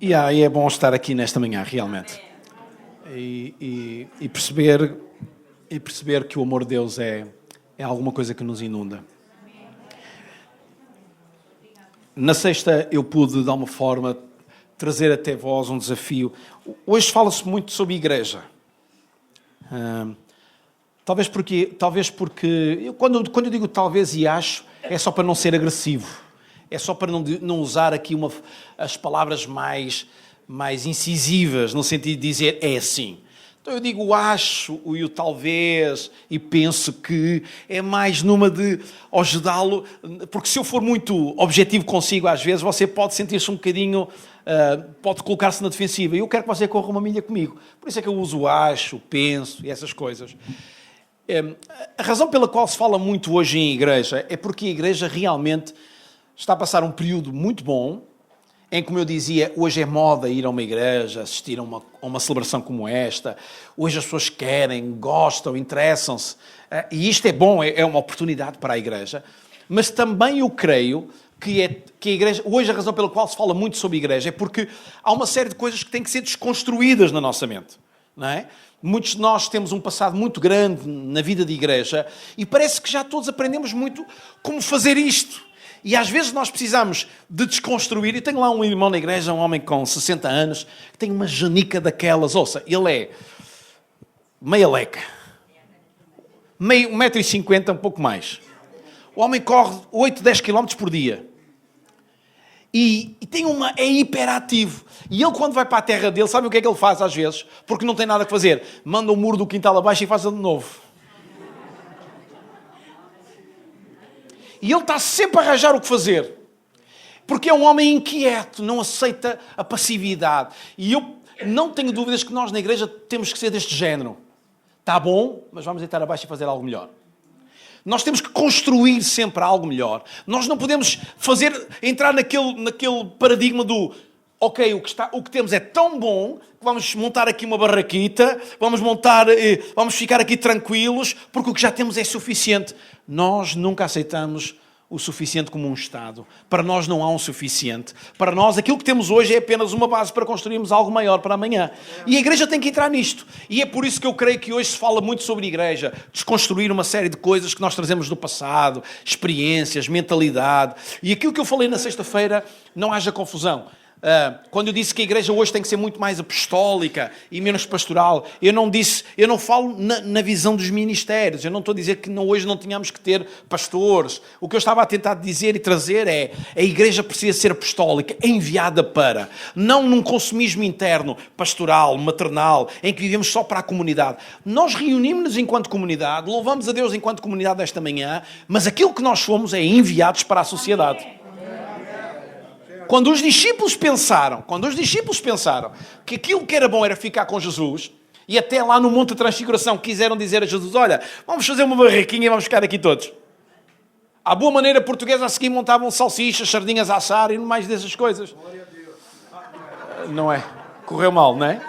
E é bom estar aqui nesta manhã, realmente. E perceber que o amor de Deus é alguma coisa que nos inunda. Na sexta eu pude, de alguma forma, trazer até vós um desafio. Hoje fala-se muito sobre igreja. Talvez porque quando eu digo talvez e acho, é só para não ser agressivo. É só para não usar aqui as palavras mais incisivas, no sentido de dizer é assim. Então eu digo o acho e o talvez e penso que é mais numa de ajudá-lo, porque se eu for muito objetivo consigo, às vezes você pode sentir-se um bocadinho, pode colocar-se na defensiva. E eu quero que você corra uma milha comigo. Por isso é que eu uso o acho, penso e essas coisas. A razão pela qual se fala muito hoje em igreja é porque a igreja realmente está a passar um período muito bom, em, como eu dizia, hoje é moda ir a uma igreja, assistir a uma celebração como esta. Hoje as pessoas querem, gostam, interessam-se. E isto é bom, é uma oportunidade para a igreja. Mas também eu creio que a igreja... Hoje a razão pela qual se fala muito sobre a igreja é porque há uma série de coisas que têm que ser desconstruídas na nossa mente. Não é? Muitos de nós temos um passado muito grande na vida de igreja e parece que já todos aprendemos muito como fazer isto. E às vezes nós precisamos de desconstruir. E tenho lá um irmão na igreja, um homem com 60 anos, que tem uma janica daquelas. Ouça, ele é meia leca. 1,50 m, um pouco mais. O homem corre 8, 10 km por dia. E é hiperativo. E ele, quando vai para a terra dele, sabe o que é que ele faz às vezes? Porque não tem nada a fazer. Manda o muro do quintal abaixo e faz de novo. E ele está sempre a arranjar o que fazer. Porque é um homem inquieto, não aceita a passividade. E eu não tenho dúvidas que nós na igreja temos que ser deste género. Está bom, mas vamos deitar abaixo e fazer algo melhor. Nós temos que construir sempre algo melhor. Nós não podemos entrar naquele paradigma do ok, o que temos é tão bom que vamos montar aqui uma barraquita, vamos ficar aqui tranquilos, porque o que já temos é suficiente. Nós nunca aceitamos o suficiente como um Estado. Para nós não há um suficiente. Para nós, aquilo que temos hoje é apenas uma base para construirmos algo maior para amanhã. E a igreja tem que entrar nisto. E é por isso que eu creio que hoje se fala muito sobre a igreja. Desconstruir uma série de coisas que nós trazemos do passado, experiências, mentalidade. E aquilo que eu falei na sexta-feira, não haja confusão. Quando eu disse que a igreja hoje tem que ser muito mais apostólica e menos pastoral, eu não falo na visão dos ministérios. Eu não estou a dizer que hoje não tínhamos que ter pastores. O que eu estava a tentar dizer e trazer é a igreja precisa ser apostólica, enviada para, não num consumismo interno, pastoral, maternal, em que vivemos só para a comunidade. Nós reunimos-nos enquanto comunidade, louvamos a Deus enquanto comunidade esta manhã, mas aquilo que nós somos é enviados para a sociedade. Quando os discípulos pensaram que aquilo que era bom era ficar com Jesus, e até lá no Monte da Transfiguração quiseram dizer a Jesus, olha, vamos fazer uma barraquinha e vamos ficar aqui todos. À boa maneira portuguesa, a seguir montavam salsichas, sardinhas a assar e mais dessas coisas. Não é? Correu mal, não é?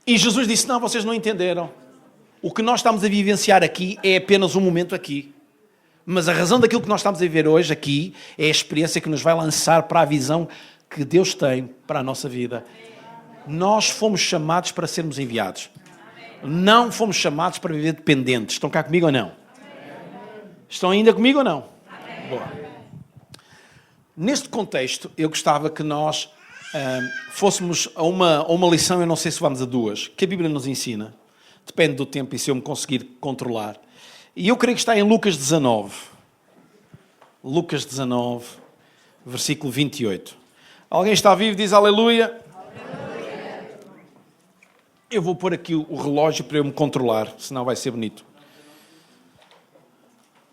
E Jesus disse, não, vocês não entenderam. O que nós estamos a vivenciar aqui é apenas um momento aqui. Mas a razão daquilo que nós estamos a viver hoje aqui é a experiência que nos vai lançar para a visão que Deus tem para a nossa vida. Nós fomos chamados para sermos enviados. Não fomos chamados para viver dependentes. Estão cá comigo ou não? Estão ainda comigo ou não? Boa. Neste contexto, eu gostava que nós fôssemos a uma lição, eu não sei se vamos a duas, que a Bíblia nos ensina. Depende do tempo e se eu me conseguir controlar. E eu creio que está em Lucas 19. Lucas 19, versículo 28. Alguém está vivo? Diz aleluia. Aleluia. Eu vou pôr aqui o relógio para eu me controlar, senão vai ser bonito.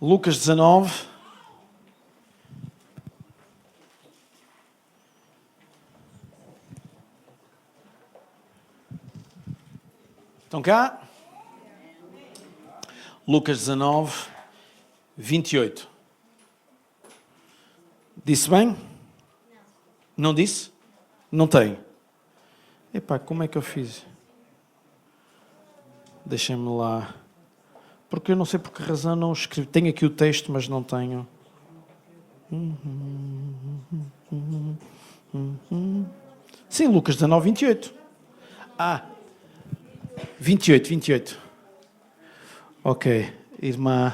Lucas 19. Estão cá? Lucas 19, 28. Disse bem? Não disse? Não tem. Epá, como é que eu fiz? Deixem-me lá. Porque eu não sei por que razão não escrevi. Tenho aqui o texto, mas não tenho. Sim, Lucas 19, 28. 28. Ok, irmã,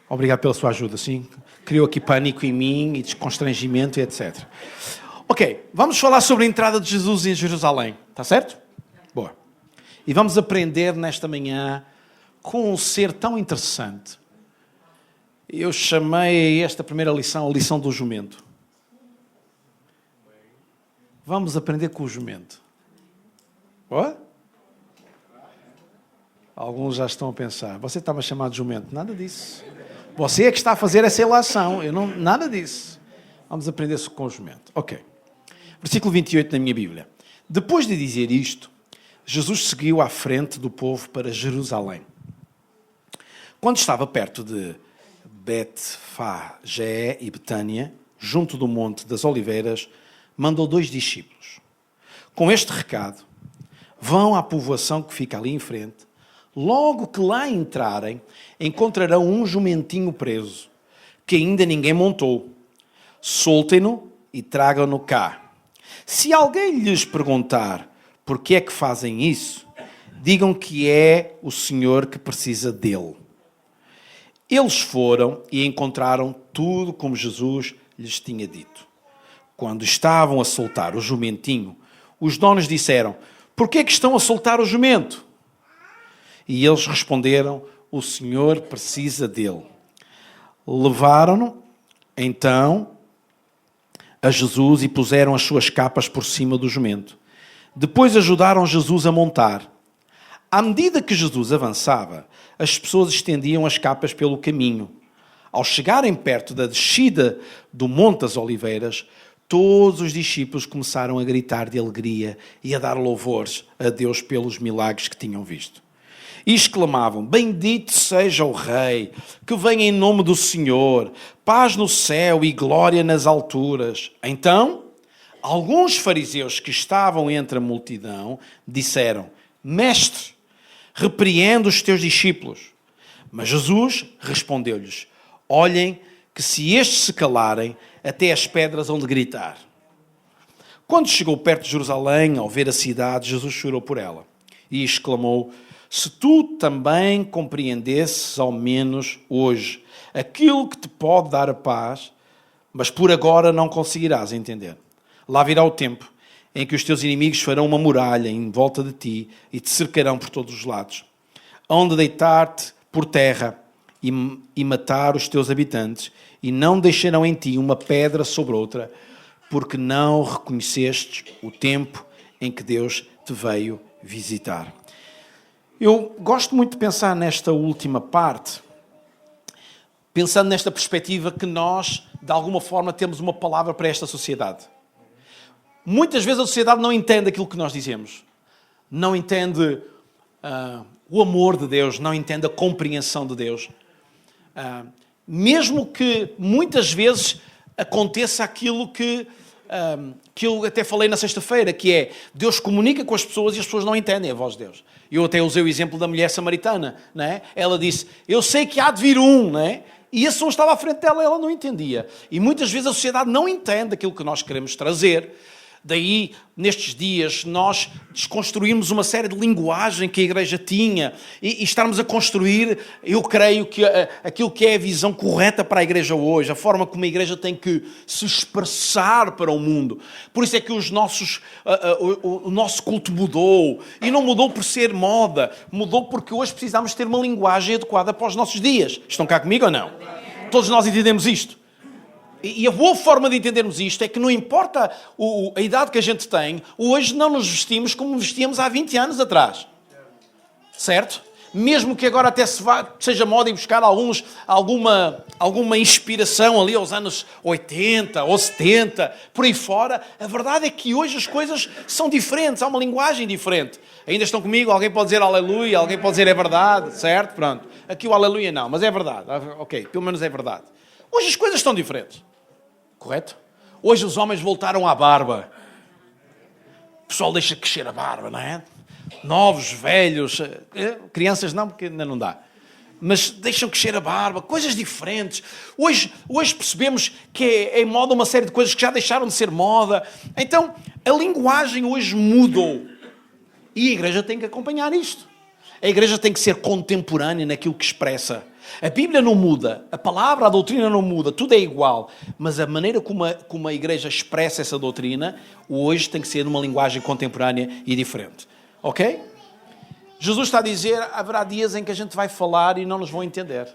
obrigado pela sua ajuda, sim. Criou aqui pânico em mim e desconstrangimento e etc. Ok, vamos falar sobre a entrada de Jesus em Jerusalém, está certo? Boa. E vamos aprender nesta manhã com um ser tão interessante. Eu chamei esta primeira lição a lição do jumento. Vamos aprender com o jumento. Boa? Alguns já estão a pensar, você está-me a chamar de jumento. Nada disso. Você é que está a fazer essa ilação. Nada disso. Vamos aprender com o jumento. Ok. Versículo 28 na minha Bíblia. Depois de dizer isto, Jesus seguiu à frente do povo para Jerusalém. Quando estava perto de Betfagé e Betânia, junto do Monte das Oliveiras, mandou 2 discípulos. Com este recado, vão à povoação que fica ali em frente. Logo que lá entrarem, encontrarão um jumentinho preso, que ainda ninguém montou. Soltem-no e tragam-no cá. Se alguém lhes perguntar por que é que fazem isso, digam que é o Senhor que precisa dele. Eles foram e encontraram tudo como Jesus lhes tinha dito. Quando estavam a soltar o jumentinho, os donos disseram: por que é que estão a soltar o jumento? E eles responderam: o Senhor precisa dele. Levaram-no, então, a Jesus e puseram as suas capas por cima do jumento. Depois ajudaram Jesus a montar. À medida que Jesus avançava, as pessoas estendiam as capas pelo caminho. Ao chegarem perto da descida do Monte das Oliveiras, todos os discípulos começaram a gritar de alegria e a dar louvores a Deus pelos milagres que tinham visto. E exclamavam: bendito seja o Rei, que vem em nome do Senhor, paz no céu e glória nas alturas. Então, alguns fariseus que estavam entre a multidão disseram: Mestre, repreende os teus discípulos. Mas Jesus respondeu-lhes: olhem que se estes se calarem, até as pedras hão de gritar. Quando chegou perto de Jerusalém, ao ver a cidade, Jesus chorou por ela e exclamou: se tu também compreendesses ao menos hoje aquilo que te pode dar a paz, mas por agora não conseguirás entender. Lá virá o tempo em que os teus inimigos farão uma muralha em volta de ti e te cercarão por todos os lados. Hão de deitar-te por terra e matar os teus habitantes, e não deixarão em ti uma pedra sobre outra, porque não reconhecestes o tempo em que Deus te veio visitar. Eu gosto muito de pensar nesta última parte, pensando nesta perspectiva que nós, de alguma forma, temos uma palavra para esta sociedade. Muitas vezes a sociedade não entende aquilo que nós dizemos, não entende o amor de Deus, não entende a compreensão de Deus. Mesmo que muitas vezes aconteça aquilo que eu até falei na sexta-feira, que é Deus comunica com as pessoas e as pessoas não entendem a voz de Deus. Eu até usei o exemplo da mulher samaritana, não é? Ela disse: eu sei que há de vir um, não é? E esse um estava à frente dela e ela não entendia. E muitas vezes a sociedade não entende aquilo que nós queremos trazer. Daí, nestes dias, nós desconstruímos uma série de linguagem que a Igreja tinha e estarmos a construir, eu creio, que aquilo que é a visão correta para a Igreja hoje, a forma como a Igreja tem que se expressar para o mundo. Por isso é que o nosso culto mudou. E não mudou por ser moda, mudou porque hoje precisamos ter uma linguagem adequada para os nossos dias. Estão cá comigo ou não? Todos nós entendemos isto. E a boa forma de entendermos isto é que não importa a idade que a gente tem, hoje não nos vestimos como vestíamos há 20 anos atrás. Certo? Mesmo que agora até seja moda ir buscar alguma inspiração ali aos anos 80 ou 70, por aí fora, a verdade é que hoje as coisas são diferentes, há uma linguagem diferente. Ainda estão comigo? Alguém pode dizer aleluia, alguém pode dizer é verdade, certo? Pronto. Aqui o aleluia não, mas é verdade. Ok, pelo menos é verdade. Hoje as coisas estão diferentes. Correto? Hoje os homens voltaram à barba. O pessoal deixa crescer a barba, não é? Novos, velhos, crianças não, porque ainda não dá. mas deixam crescer a barba, coisas diferentes. Hoje percebemos que é moda uma série de coisas que já deixaram de ser moda. Então, a linguagem hoje mudou. E a igreja tem que acompanhar isto. A igreja tem que ser contemporânea naquilo que expressa. A Bíblia não muda, a palavra, a doutrina não muda, tudo é igual. Mas a maneira como a igreja expressa essa doutrina, hoje tem que ser numa linguagem contemporânea e diferente. Ok? Jesus está a dizer, haverá dias em que a gente vai falar e não nos vão entender.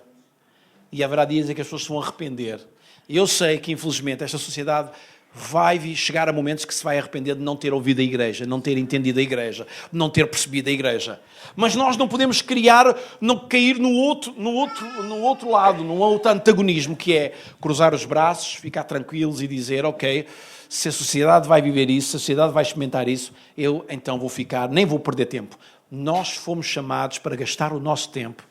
E haverá dias em que as pessoas se vão arrepender. E eu sei que, infelizmente, esta sociedade vai chegar a momentos que se vai arrepender de não ter ouvido a igreja, não ter entendido a igreja, não ter percebido a igreja. Mas nós não podemos cair no outro lado, num outro antagonismo, que é cruzar os braços, ficar tranquilos e dizer, ok, se a sociedade vai viver isso, se a sociedade vai experimentar isso, eu então vou ficar, nem vou perder tempo. Nós fomos chamados para gastar o nosso tempo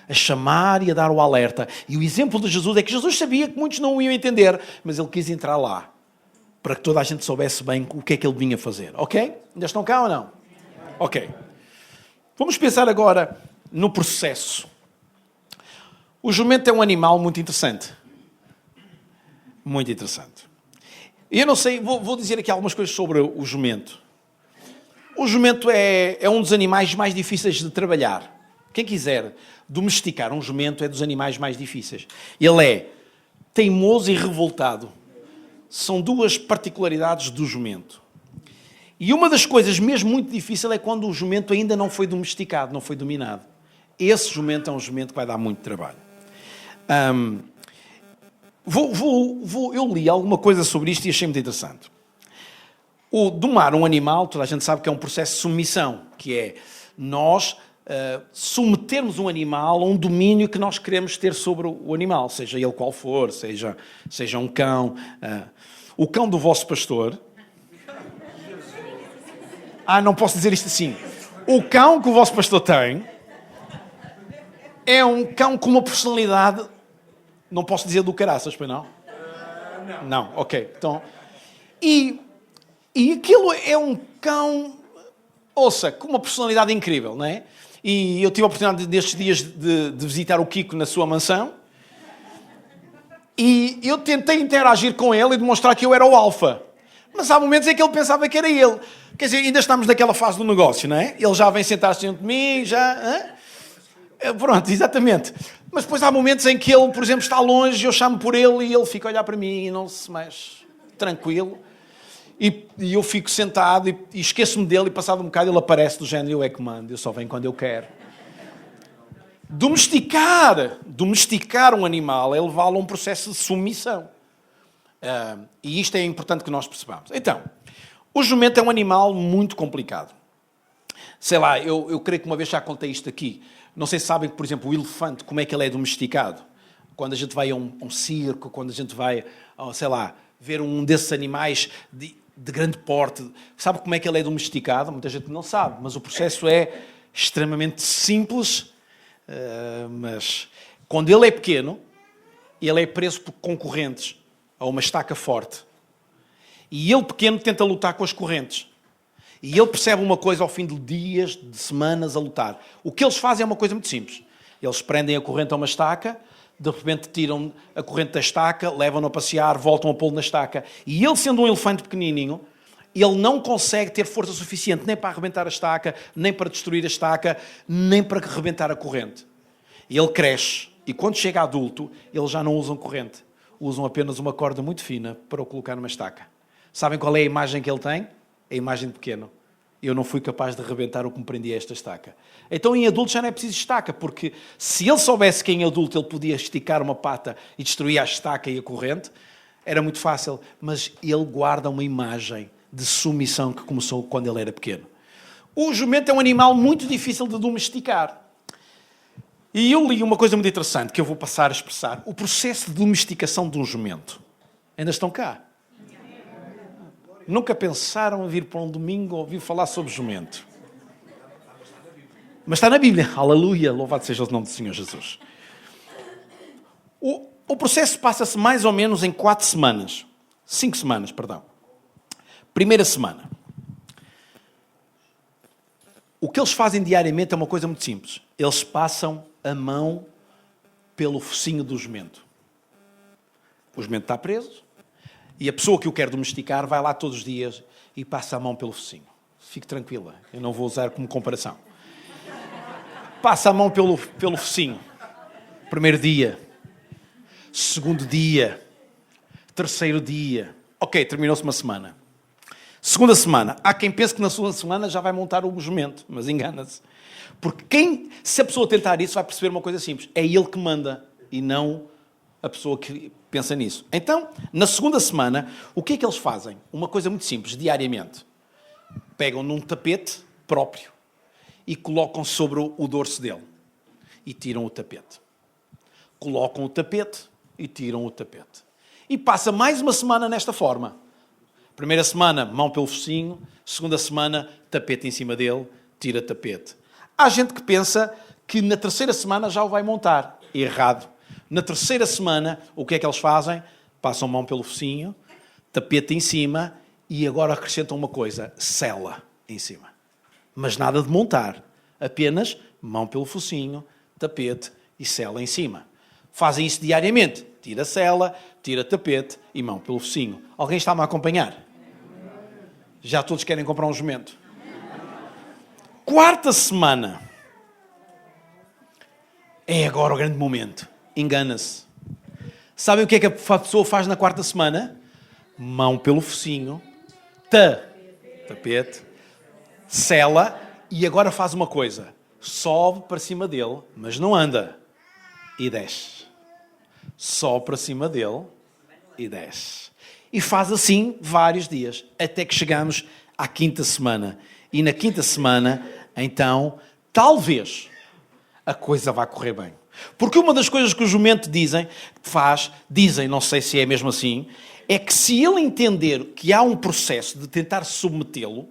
a chamar e a dar o alerta. E o exemplo de Jesus é que Jesus sabia que muitos não o iam entender, mas ele quis entrar lá, para que toda a gente soubesse bem o que é que ele vinha fazer. Ok? Ainda estão cá ou não? Ok. Vamos pensar agora no processo. O jumento é um animal muito interessante. Muito interessante. Eu não sei, vou dizer aqui algumas coisas sobre o jumento. O jumento é um dos animais mais difíceis de trabalhar. Quem quiser domesticar um jumento é dos animais mais difíceis. Ele é teimoso e revoltado. São duas particularidades do jumento. E uma das coisas mesmo muito difícil é quando o jumento ainda não foi domesticado, não foi dominado. Esse jumento é um jumento que vai dar muito trabalho. Eu li alguma coisa sobre isto e achei muito interessante. O domar um animal, toda a gente sabe que é um processo de submissão, que é nós submetermos um animal a um domínio que nós queremos ter sobre o animal, seja ele qual for, seja um cão. O cão do vosso pastor... não posso dizer isto assim. O cão que o vosso pastor tem é um cão com uma personalidade... Não posso dizer do caraças, pois não? Não, ok. Então, e aquilo é um cão, ouça, com uma personalidade incrível, não é? E eu tive a oportunidade destes dias de visitar o Kiko na sua mansão. E eu tentei interagir com ele e demonstrar que eu era o alfa. Mas há momentos em que ele pensava que era ele. Quer dizer, ainda estamos naquela fase do negócio, não é? Ele já vem sentar-se junto de mim, já... Pronto, exatamente. Mas depois há momentos em que ele, por exemplo, está longe, eu chamo por ele e ele fica a olhar para mim e não se mexe. Tranquilo. E eu fico sentado e esqueço-me dele e passado um bocado ele aparece do género, eu é que mando, eu só venho quando eu quero. Domesticar um animal é levá-lo a um processo de submissão. E isto é importante que nós percebamos. Então, o jumento é um animal muito complicado. Sei lá, eu creio que uma vez já contei isto aqui. Não sei se sabem, por exemplo, o elefante, como é que ele é domesticado. Quando a gente vai a um circo, quando a gente vai, sei lá, ver um desses animais de grande porte, sabe como é que ele é domesticado? Muita gente não sabe, mas o processo é extremamente simples. Mas quando ele é pequeno, ele é preso por concorrentes a uma estaca forte. E ele pequeno tenta lutar com as correntes. E ele percebe uma coisa ao fim de dias, de semanas a lutar. O que eles fazem é uma coisa muito simples. Eles prendem a corrente a uma estaca, de repente tiram a corrente da estaca, levam-no a passear, voltam a pô-lo na estaca. E ele, sendo um elefante pequenininho, ele não consegue ter força suficiente nem para arrebentar a estaca, nem para destruir a estaca, nem para arrebentar a corrente. Ele cresce e quando chega adulto, eles já não usam corrente. Usam apenas uma corda muito fina para o colocar numa estaca. Sabem qual é a imagem que ele tem? A imagem de pequeno. Eu não fui capaz de arrebentar o que me prendia a esta estaca. Então em adulto já não é preciso estaca, porque se ele soubesse que em adulto ele podia esticar uma pata e destruir a estaca e a corrente, era muito fácil. Mas ele guarda uma imagem de submissão que começou quando ele era pequeno. O jumento é um animal muito difícil de domesticar. E eu li uma coisa muito interessante que eu vou passar a expressar. O processo de domesticação de um jumento. Ainda estão cá? Nunca pensaram em vir para um domingo ouvir falar sobre jumento. Mas está na Bíblia. Aleluia! Louvado seja o nome do Senhor Jesus. O processo passa-se mais ou menos em 4 semanas. 5 semanas, perdão. Primeira semana. O que eles fazem diariamente é uma coisa muito simples. Eles passam a mão pelo focinho do jumento. O jumento está preso e a pessoa que o quer domesticar vai lá todos os dias e passa a mão pelo focinho. Fique tranquila, eu não vou usar como comparação. Passa a mão pelo focinho. Primeiro dia, segundo dia, terceiro dia. Ok, terminou-se uma semana. Segunda semana. Há quem pense que na segunda semana já vai montar o jumento, mas engana-se. Porque se a pessoa tentar isso, vai perceber uma coisa simples. É ele que manda e não a pessoa que pensa nisso. Então, na segunda semana, o que é que eles fazem? Uma coisa muito simples, diariamente. Pegam num tapete próprio e colocam sobre o dorso dele. E tiram o tapete. Colocam o tapete e tiram o tapete. E passa mais uma semana nesta forma. Primeira semana, mão pelo focinho. Segunda semana, tapete em cima dele, tira tapete. Há gente que pensa que na terceira semana já o vai montar. Errado. Na terceira semana, o que é que eles fazem? Passam mão pelo focinho, tapete em cima e agora acrescentam uma coisa, sela em cima. Mas nada de montar. Apenas mão pelo focinho, tapete e sela em cima. Fazem isso diariamente. Tira sela, tira tapete e mão pelo focinho. Alguém está-me a acompanhar? Já todos querem comprar um jumento. Quarta semana. É agora o grande momento. Engana-se. Sabem o que é que a pessoa faz na quarta semana? Mão pelo focinho, tapete, sela e agora faz uma coisa. Sobe para cima dele, mas não anda. E desce. Sobe para cima dele e desce. E faz assim vários dias, até que chegamos à quinta semana. E na quinta semana, então, talvez a coisa vá correr bem. Porque uma das coisas que o jumento dizem, não sei se é mesmo assim, é que se ele entender que há um processo de tentar submetê-lo,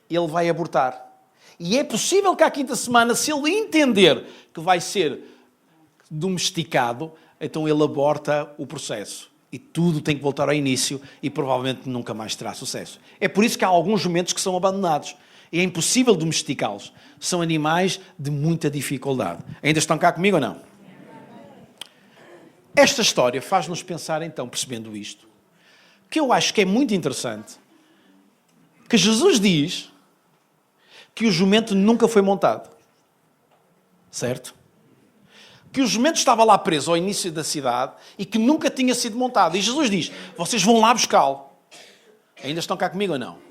ele vai abortar. E é possível que à quinta semana, se ele entender que vai ser domesticado, então ele aborta o processo. E tudo tem que voltar ao início e provavelmente nunca mais terá sucesso. É por isso que há alguns jumentos que são abandonados. É impossível domesticá-los. São animais de muita dificuldade. Ainda estão cá comigo ou não? Esta história faz-nos pensar, então, percebendo isto, que eu acho que é muito interessante, que Jesus diz que o jumento nunca foi montado. Certo? Que o jumento estava lá preso ao início da cidade e que nunca tinha sido montado. E Jesus diz, vocês vão lá buscá-lo. Ainda estão cá comigo ou não?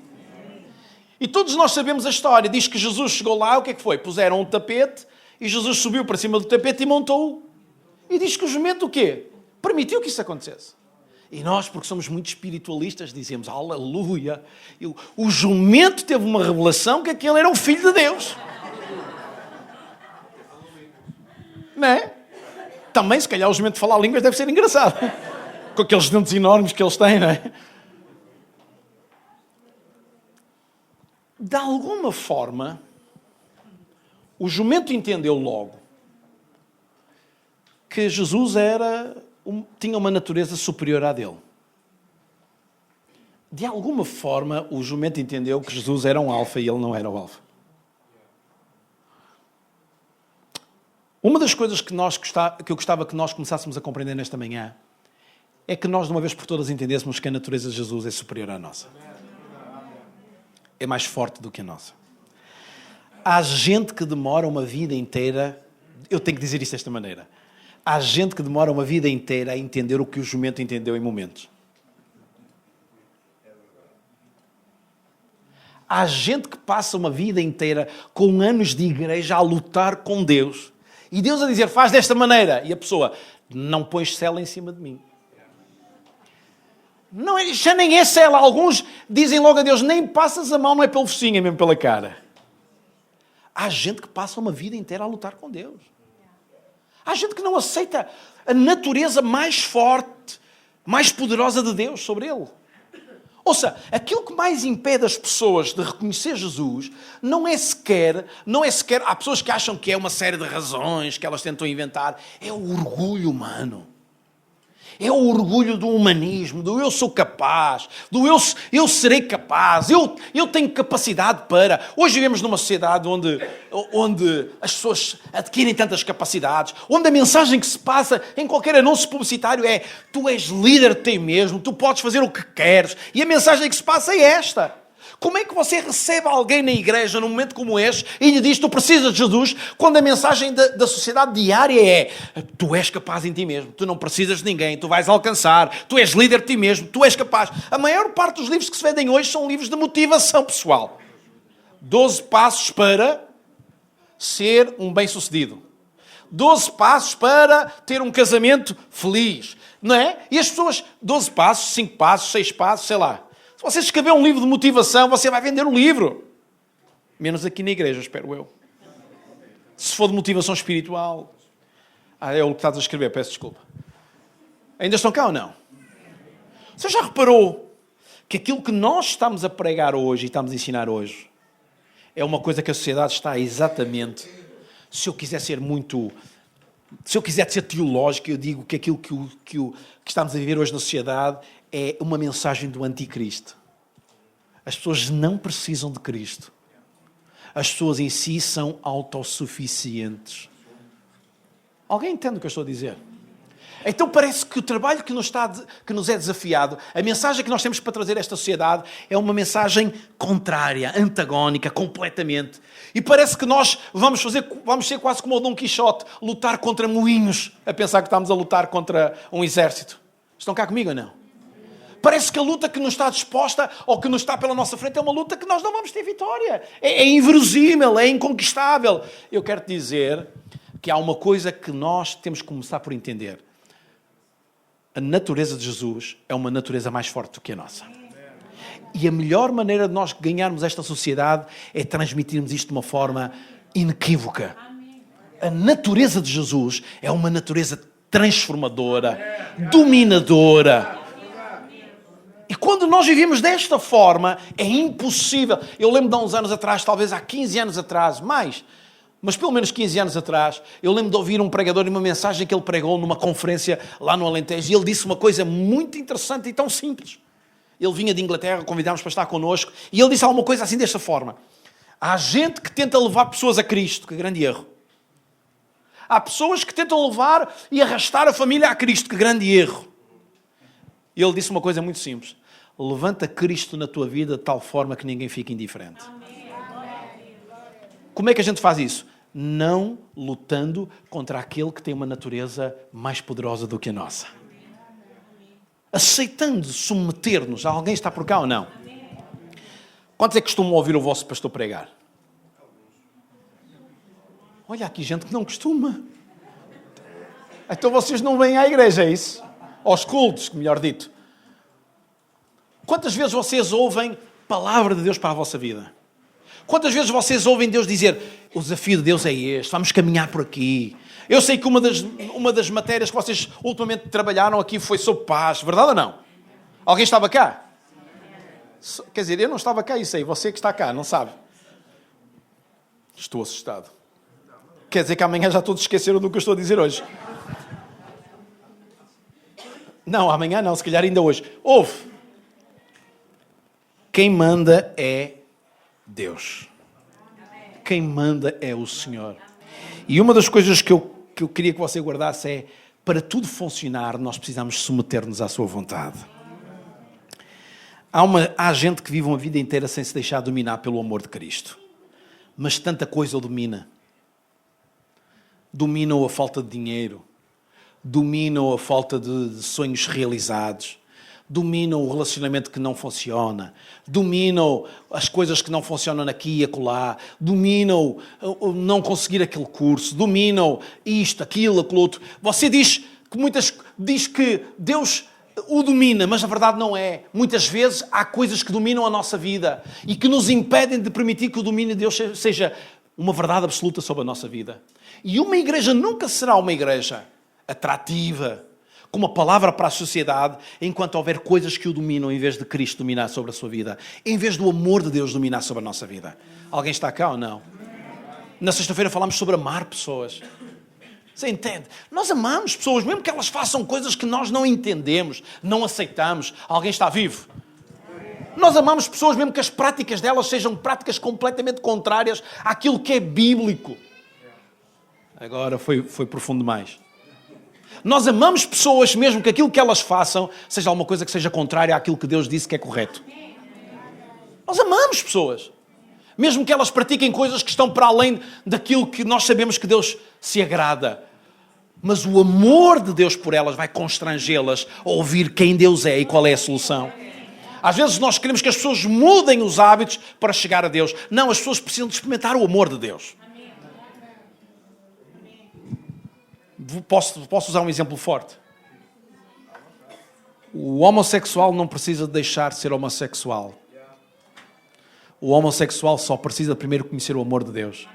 E todos nós sabemos a história. Diz que Jesus chegou lá, o que é que foi? Puseram um tapete e Jesus subiu para cima do tapete e montou-o. E diz que o jumento o quê? Permitiu que isso acontecesse. E nós, porque somos muito espiritualistas, dizemos, aleluia, o jumento teve uma revelação que aquele era o Filho de Deus. Não é? Também, se calhar, o jumento falar línguas deve ser engraçado. Com aqueles dentes enormes que eles têm, não é? De alguma forma, o jumento entendeu logo que Jesus tinha uma natureza superior à dele. De alguma forma, o jumento entendeu que Jesus era um alfa e ele não era o alfa. Uma das coisas que eu gostava que nós começássemos a compreender nesta manhã é que nós, de uma vez por todas, entendêssemos que a natureza de Jesus é superior à nossa. É mais forte do que a nossa. Há gente que demora uma vida inteira, eu tenho que dizer isto desta maneira, há gente que demora uma vida inteira a entender o que o jumento entendeu em momentos. Há gente que passa uma vida inteira com anos de igreja a lutar com Deus. E Deus a dizer, faz desta maneira. E a pessoa, não pões sela em cima de mim. Não é, já nem é sela. Alguns dizem logo a Deus, nem passas a mão, não é pelo focinho, é mesmo pela cara. Há gente que passa uma vida inteira a lutar com Deus. Há gente que não aceita a natureza mais forte, mais poderosa de Deus sobre ele. Ouça, aquilo que mais impede as pessoas de reconhecer Jesus não é sequer, há pessoas que acham que é uma série de razões que elas tentam inventar, é o orgulho humano. É o orgulho do humanismo, do eu sou capaz, do eu serei capaz, eu tenho capacidade para. Hoje vivemos numa sociedade onde as pessoas adquirem tantas capacidades, onde a mensagem que se passa em qualquer anúncio publicitário é: tu és líder de ti mesmo, tu podes fazer o que queres. E a mensagem que se passa é esta. Como é que você recebe alguém na igreja num momento como este e lhe diz: tu precisas de Jesus, quando a mensagem da sociedade diária é: tu és capaz em ti mesmo, tu não precisas de ninguém, tu vais alcançar, tu és líder de ti mesmo, tu és capaz. A maior parte dos livros que se vendem hoje são livros de motivação pessoal. 12 passos para ser um bem-sucedido. 12 passos para ter um casamento feliz. Não é? E as pessoas, 12 passos, 5 passos, 6 passos, sei lá. Se você escrever um livro de motivação, você vai vender um livro. Menos aqui na igreja, espero eu. Se for de motivação espiritual. É o que estás a escrever, peço desculpa. Ainda estão cá ou não? Você já reparou que aquilo que nós estamos a pregar hoje e estamos a ensinar hoje é uma coisa que a sociedade está exatamente... Se eu quiser ser teológico, eu digo que aquilo que estamos a viver hoje na sociedade é uma mensagem do anticristo. As pessoas não precisam de Cristo. As pessoas em si são autossuficientes. Alguém entende o que eu estou a dizer? Então parece que o trabalho que nos é desafiado, a mensagem que nós temos para trazer a esta sociedade é uma mensagem contrária, antagónica, completamente. E parece que nós vamos ser quase como o Dom Quixote, lutar contra moinhos, a pensar que estamos a lutar contra um exército. Estão cá comigo ou não? Parece que a luta que nos está disposta ou que nos está pela nossa frente é uma luta que nós não vamos ter vitória. É inverosímil, é inconquistável. Eu quero te dizer que há uma coisa que nós temos que começar por entender. A natureza de Jesus é uma natureza mais forte do que a nossa. E a melhor maneira de nós ganharmos esta sociedade é transmitirmos isto de uma forma inequívoca. A natureza de Jesus é uma natureza transformadora, dominadora. E quando nós vivemos desta forma, é impossível. Eu lembro de há uns anos atrás, talvez há 15 anos atrás, mas pelo menos 15 anos atrás, eu lembro de ouvir um pregador e uma mensagem que ele pregou numa conferência lá no Alentejo, e ele disse uma coisa muito interessante e tão simples. Ele vinha de Inglaterra, convidámos para estar connosco, e ele disse alguma coisa assim desta forma: há gente que tenta levar pessoas a Cristo, que grande erro. Há pessoas que tentam levar e arrastar a família a Cristo, que grande erro. E ele disse uma coisa muito simples: levanta Cristo na tua vida de tal forma que ninguém fique indiferente. Como é que a gente faz isso? Não lutando contra aquele que tem uma natureza mais poderosa do que a nossa. Aceitando submeter-nos. Alguém está por cá ou não? Quantos é que costumam ouvir o vosso pastor pregar? Olha, aqui gente que não costuma. Então vocês não vêm à igreja, é isso? Aos cultos, melhor dito. Quantas vezes vocês ouvem palavra de Deus para a vossa vida? Quantas vezes vocês ouvem Deus dizer: o desafio de Deus é este, vamos caminhar por aqui. Eu sei que uma das matérias que vocês ultimamente trabalharam aqui foi sobre paz, verdade ou não? Alguém estava cá? Quer dizer, eu não estava cá, isso aí, você que está cá, não sabe? Estou assustado. Quer dizer que amanhã já todos esqueceram do que eu estou a dizer hoje. Não, amanhã não, se calhar ainda hoje. Ouve. Quem manda é Deus. Quem manda é o Senhor. E uma das coisas que eu queria que você guardasse é: para tudo funcionar, nós precisamos submeter-nos à sua vontade. Há gente que vive uma vida inteira sem se deixar dominar pelo amor de Cristo. Mas tanta coisa o domina. Domina-o a falta de dinheiro. Dominam a falta de sonhos realizados, dominam o relacionamento que não funciona, dominam as coisas que não funcionam aqui e acolá, dominam o não conseguir aquele curso, dominam isto, aquilo, aquilo outro. Você diz que Deus o domina, mas na verdade não é. Muitas vezes há coisas que dominam a nossa vida e que nos impedem de permitir que o domínio de Deus seja uma verdade absoluta sobre a nossa vida. E uma igreja nunca será uma igreja atrativa, com uma palavra para a sociedade, enquanto houver coisas que o dominam em vez de Cristo dominar sobre a sua vida, em vez do amor de Deus dominar sobre a nossa vida. Alguém está cá ou não? Na sexta-feira falámos sobre amar pessoas. Você entende? Nós amamos pessoas, mesmo que elas façam coisas que nós não entendemos, não aceitamos. Alguém está vivo? Nós amamos pessoas, mesmo que as práticas delas sejam práticas completamente contrárias àquilo que é bíblico. Agora foi profundo demais. Nós amamos pessoas, mesmo que aquilo que elas façam seja alguma coisa que seja contrária àquilo que Deus disse que é correto. Nós amamos pessoas. Mesmo que elas pratiquem coisas que estão para além daquilo que nós sabemos que Deus se agrada. Mas o amor de Deus por elas vai constrangê-las a ouvir quem Deus é e qual é a solução. Às vezes nós queremos que as pessoas mudem os hábitos para chegar a Deus. Não, as pessoas precisam de experimentar o amor de Deus. Posso usar um exemplo forte? O homossexual não precisa deixar de ser homossexual. O homossexual só precisa primeiro conhecer o amor de Deus.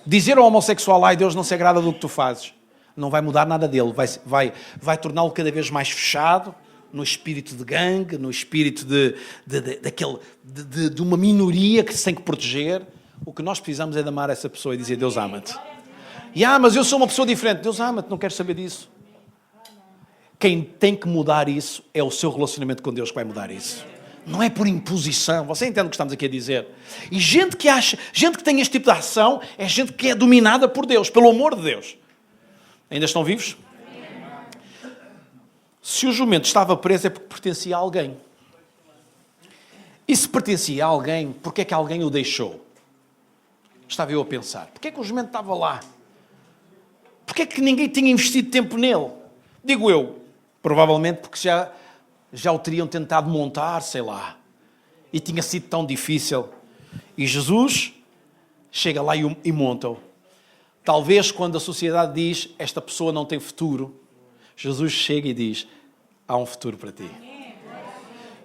Dizer ao homossexual, ai, Deus não se agrada do que tu fazes, não vai mudar nada dele. Vai torná-lo cada vez mais fechado, no espírito de gangue, no espírito de uma minoria que se tem que proteger. O que nós precisamos é de amar essa pessoa e dizer, Deus ama-te. Mas eu sou uma pessoa diferente. Deus ama-te, não quero saber disso. Quem tem que mudar isso é o seu relacionamento com Deus que vai mudar isso. Não é por imposição. Você entende o que estamos aqui a dizer? E gente que tem este tipo de ação, é gente que é dominada por Deus, pelo amor de Deus. Ainda estão vivos? Se o jumento estava preso é porque pertencia a alguém. E se pertencia a alguém, porque é que alguém o deixou? Estava eu a pensar. Porque é que o jumento estava lá? Porque é que ninguém tinha investido tempo nele? Digo eu, provavelmente porque já o teriam tentado montar, sei lá. E tinha sido tão difícil. E Jesus chega lá e monta-o. Talvez quando a sociedade diz, esta pessoa não tem futuro, Jesus chega e diz, há um futuro para ti.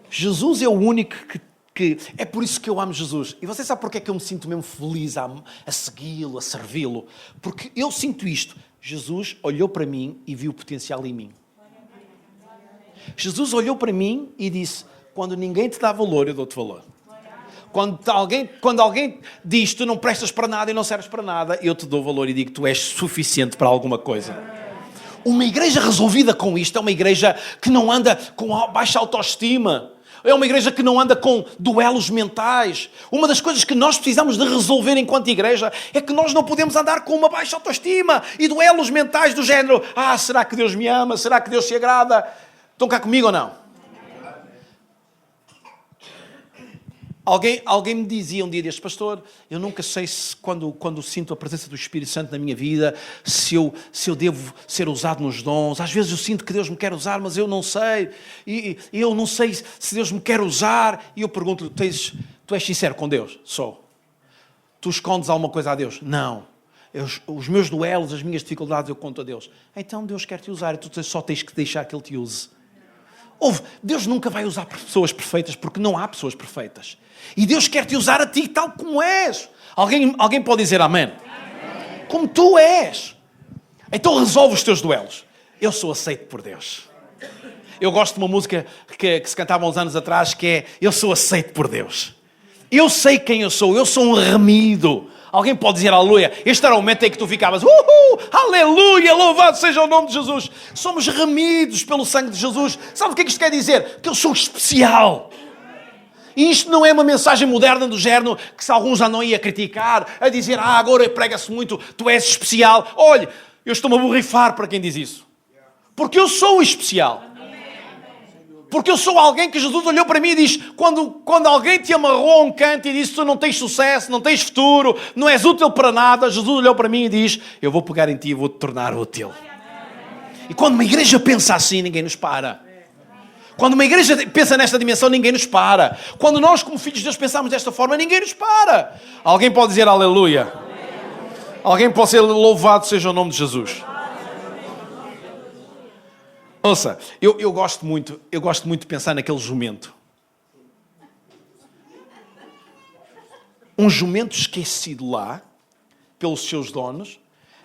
Jesus é o único que... É por isso que eu amo Jesus. E você sabe porque é que eu me sinto mesmo feliz a segui-lo, a servi-lo? Porque eu sinto isto. Jesus olhou para mim e viu o potencial em mim. Jesus olhou para mim e disse, quando ninguém te dá valor, eu dou-te valor. Quando alguém diz, tu não prestas para nada e não serves para nada, eu te dou valor e digo, tu és suficiente para alguma coisa. Uma igreja resolvida com isto é uma igreja que não anda com baixa autoestima. É uma igreja que não anda com duelos mentais. Uma das coisas que nós precisamos de resolver enquanto igreja é que nós não podemos andar com uma baixa autoestima e duelos mentais do género, será que Deus me ama? Será que Deus se agrada? Estão cá comigo ou não? Alguém me dizia um dia deste, pastor, eu nunca sei se quando sinto a presença do Espírito Santo na minha vida, se eu devo ser usado nos dons. Às vezes eu sinto que Deus me quer usar, mas eu não sei. E eu não sei se Deus me quer usar. E eu pergunto-lhe, tu és sincero com Deus? Sou. Tu escondes alguma coisa a Deus? Não. Os meus duelos, as minhas dificuldades, eu conto a Deus. Então Deus quer te usar e tu só tens que deixar que Ele te use. Deus nunca vai usar pessoas perfeitas porque não há pessoas perfeitas. E Deus quer te usar a ti tal como és. Alguém pode dizer amém? Amém? Como tu és. Então resolve os teus duelos. Eu sou aceito por Deus. Eu gosto de uma música que se cantava há uns anos atrás que é eu sou aceito por Deus. Eu sei quem eu sou um remido. Alguém pode dizer aleluia? Este era o momento em que tu ficavas aleluia, louvado seja o nome de Jesus. Somos remidos pelo sangue de Jesus. Sabe o que é que isto quer dizer? Que eu sou especial. E isto não é uma mensagem moderna do género que se alguns já não ia criticar, a dizer, agora prega-se muito, tu és especial. Olha, eu estou-me a borrifar para quem diz isso. Porque eu sou especial. Porque eu sou alguém que Jesus olhou para mim e diz, quando alguém te amarrou a um canto e disse, tu não tens sucesso, não tens futuro, não és útil para nada, Jesus olhou para mim e diz, eu vou pegar em ti e vou-te tornar útil. E quando uma igreja pensa assim, ninguém nos para. Quando uma igreja pensa nesta dimensão, ninguém nos para. Quando nós, como filhos de Deus, pensamos desta forma, ninguém nos para. Alguém pode dizer aleluia? Alguém pode ser louvado seja o nome de Jesus? Ouça, eu gosto muito de pensar naquele jumento. Um jumento esquecido lá, pelos seus donos.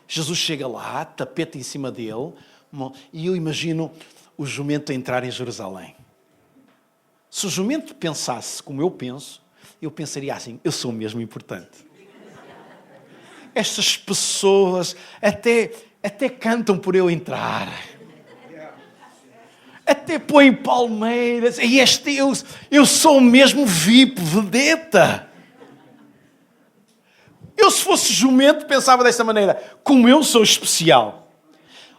Jesus chega lá, tapete em cima dele, e eu imagino o jumento a entrar em Jerusalém. Se o jumento pensasse como eu penso, eu pensaria assim, eu sou mesmo importante. Estas pessoas, até até cantam por eu entrar. Até põem palmeiras. E eu sou mesmo VIP, vedeta. Eu, se fosse jumento, pensava desta maneira. Como eu sou especial.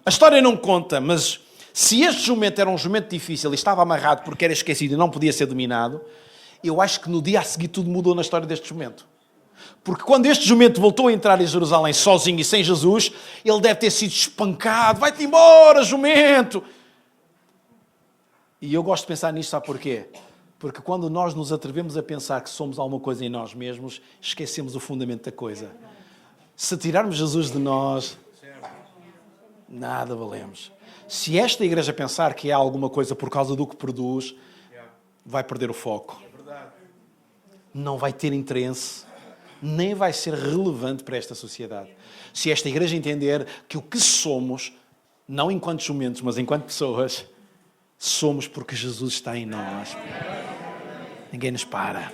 A história não conta, mas se este jumento era um jumento difícil e estava amarrado porque era esquecido e não podia ser dominado, eu acho que no dia a seguir tudo mudou na história deste jumento. Porque quando este jumento voltou a entrar em Jerusalém sozinho e sem Jesus, ele deve ter sido espancado. Vai-te embora, jumento! E eu gosto de pensar nisto, sabe porquê? Porque quando nós nos atrevemos a pensar que somos alguma coisa em nós mesmos, esquecemos o fundamento da coisa. Se tirarmos Jesus de nós, nada valemos. Se esta igreja pensar que é alguma coisa por causa do que produz, vai perder o foco. Não vai ter interesse, nem vai ser relevante para esta sociedade. Se esta igreja entender que o que somos, não enquanto jumentos, mas enquanto pessoas, somos porque Jesus está em nós. Ninguém nos para.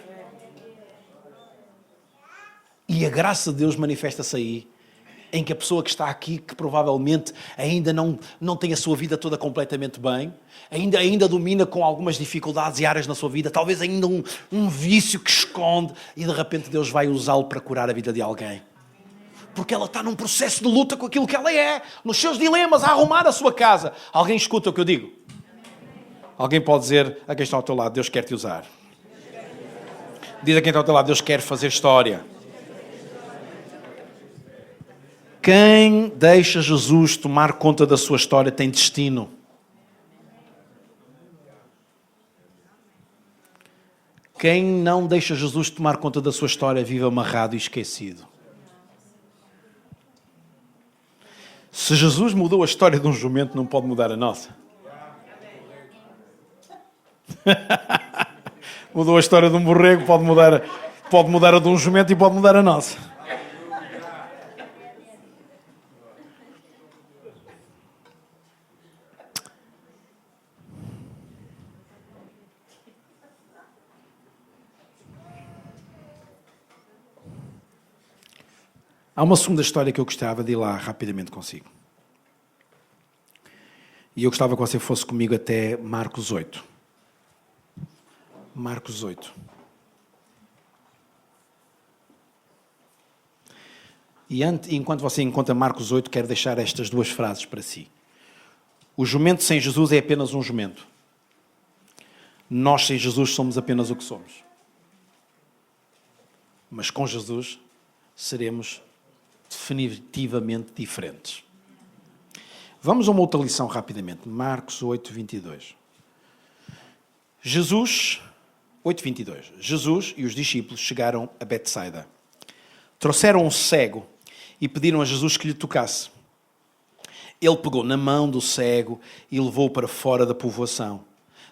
E a graça de Deus manifesta-se aí, em que a pessoa que está aqui, que provavelmente ainda não tem a sua vida toda completamente bem, ainda domina com algumas dificuldades e áreas na sua vida, talvez ainda um vício que esconde, e de repente Deus vai usá-lo para curar a vida de alguém. Porque ela está num processo de luta com aquilo que ela é, nos seus dilemas, a arrumar a sua casa. Alguém escuta o que eu digo? Alguém pode dizer a quem está ao teu lado, Deus quer te usar. Diz a quem está ao teu lado, Deus quer fazer história. Quem deixa Jesus tomar conta da sua história tem destino. Quem não deixa Jesus tomar conta da sua história vive amarrado e esquecido. Se Jesus mudou a história de um jumento, não pode mudar a nossa. Mudou a história de um borrego, pode mudar a de um jumento e pode mudar a nossa. Há uma segunda história que eu gostava de ir lá rapidamente consigo. E eu gostava que você fosse comigo até Marcos 8. Marcos 8. E enquanto você encontra Marcos 8, quero deixar estas duas frases para si. O jumento sem Jesus é apenas um jumento. Nós sem Jesus somos apenas o que somos. Mas com Jesus seremos definitivamente diferentes. Vamos a uma outra lição rapidamente. Marcos 8, 22. Jesus 8:22. Jesus e os discípulos chegaram a Betsaida. Trouxeram um cego e pediram a Jesus que lhe tocasse. Ele pegou na mão do cego e levou-o para fora da povoação.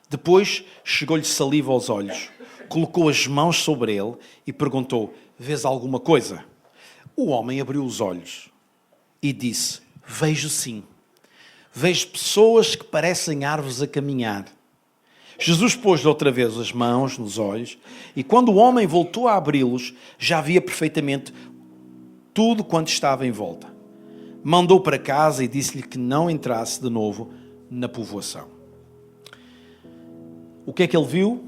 Depois chegou-lhe saliva aos olhos, colocou as mãos sobre ele e perguntou: vês alguma coisa? O homem abriu os olhos e disse: vejo sim. Vejo pessoas que parecem árvores a caminhar. Jesus pôs-lhe outra vez as mãos nos olhos e quando o homem voltou a abri-los, já via perfeitamente tudo quanto estava em volta. Mandou para casa e disse-lhe que não entrasse de novo na povoação. O que é que ele viu?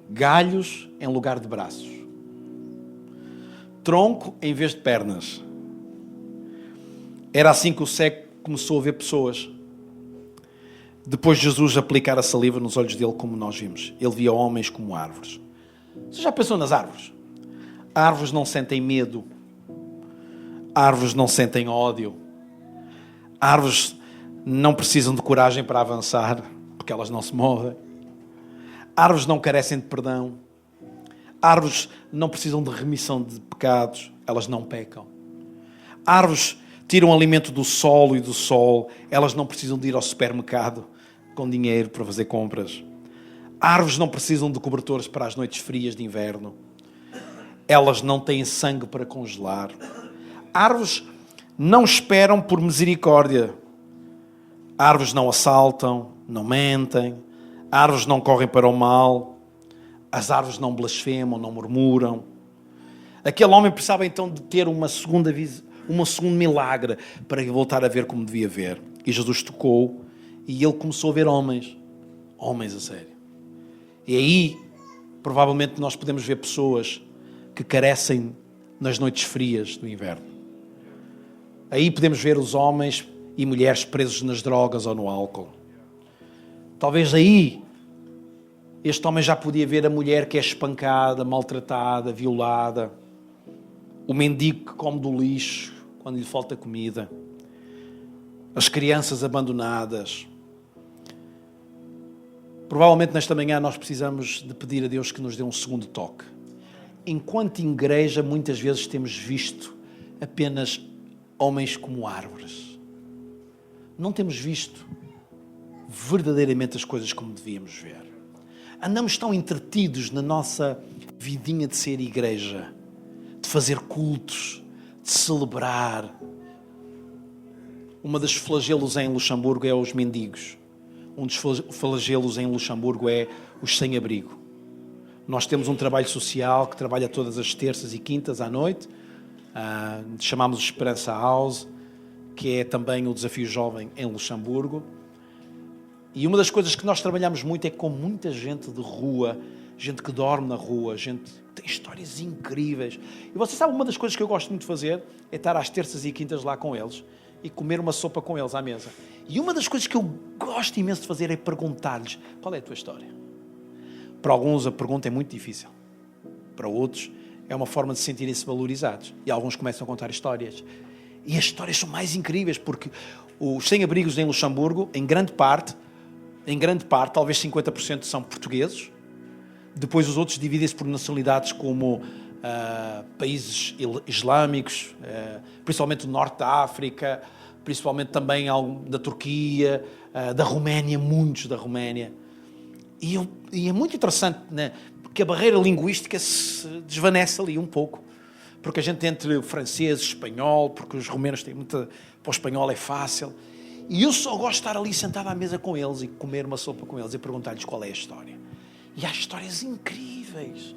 Galhos em lugar de braços. Tronco em vez de pernas. Era assim que o cego começou a ver pessoas. Depois de Jesus aplicar a saliva nos olhos dele, como nós vimos, ele via homens como árvores. Você já pensou nas árvores? Árvores não sentem medo. Árvores não sentem ódio. Árvores não precisam de coragem para avançar, porque elas não se movem. Árvores não carecem de perdão. Árvores não precisam de remissão de pecados, elas não pecam. Árvores tiram alimento do solo e do sol, elas não precisam de ir ao supermercado com dinheiro para fazer compras. Árvores não precisam de cobertores para as noites frias de inverno. Elas não têm sangue para congelar. Árvores não esperam por misericórdia. Árvores não assaltam, não mentem. Árvores não correm para o mal. As árvores não blasfemam, não murmuram. Aquele homem precisava então de ter uma segunda visão, um segundo milagre para voltar a ver como devia ver. E Jesus tocou e ele começou a ver homens a sério. E aí, provavelmente nós podemos ver pessoas que carecem nas noites frias do inverno. Aí podemos ver os homens e mulheres presos nas drogas ou no álcool. Talvez aí este homem já podia ver a mulher que é espancada, maltratada, violada, o mendigo que come do lixo quando lhe falta comida, as crianças abandonadas. Provavelmente nesta manhã nós precisamos de pedir a Deus que nos dê um segundo toque. Enquanto igreja, muitas vezes temos visto apenas homens como árvores. Não temos visto verdadeiramente as coisas como devíamos ver. Andamos tão entretidos na nossa vidinha de ser igreja, de fazer cultos, de celebrar. Uma das flagelos em Luxemburgo é os mendigos. Um dos flagelos em Luxemburgo é os sem-abrigo. Nós temos um trabalho social que trabalha todas as terças e quintas à noite. Chamamos de Esperança House, que é também o Desafio Jovem em Luxemburgo. E uma das coisas que nós trabalhamos muito é com muita gente de rua, gente que dorme na rua, gente que tem histórias incríveis. E você sabe, uma das coisas que eu gosto muito de fazer é estar às terças e quintas lá com eles e comer uma sopa com eles à mesa. E uma das coisas que eu gosto imenso de fazer é perguntar-lhes: qual é a tua história? Para alguns a pergunta é muito difícil. Para outros é uma forma de se sentirem-se valorizados. E alguns começam a contar histórias. E as histórias são mais incríveis porque os sem-abrigos em Luxemburgo, em grande parte, talvez 50% são portugueses. Depois os outros dividem-se por nacionalidades como países islâmicos, principalmente do norte da África, principalmente também da Turquia, da Roménia, muitos da Roménia. E é muito interessante, né? Porque a barreira linguística se desvanece ali um pouco. Porque a gente entre francês, espanhol, porque os romenos têm muita... Para o espanhol é fácil. E eu só gosto de estar ali sentado à mesa com eles e comer uma sopa com eles e perguntar-lhes qual é a história. E há histórias incríveis.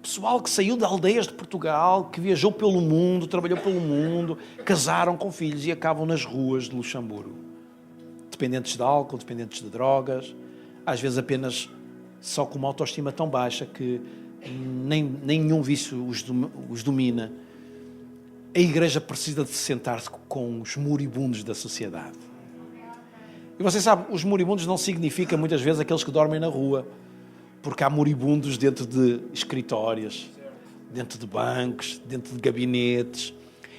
Pessoal que saiu de aldeias de Portugal, que viajou pelo mundo, trabalhou pelo mundo, casaram com filhos e acabam nas ruas de Luxemburgo. Dependentes de álcool, dependentes de drogas, às vezes apenas só com uma autoestima tão baixa que nenhum vício os domina. A igreja precisa de sentar-se com os moribundos da sociedade. E você sabe, os moribundos não significa muitas vezes aqueles que dormem na rua, porque há moribundos dentro de escritórios, dentro de bancos, dentro de gabinetes.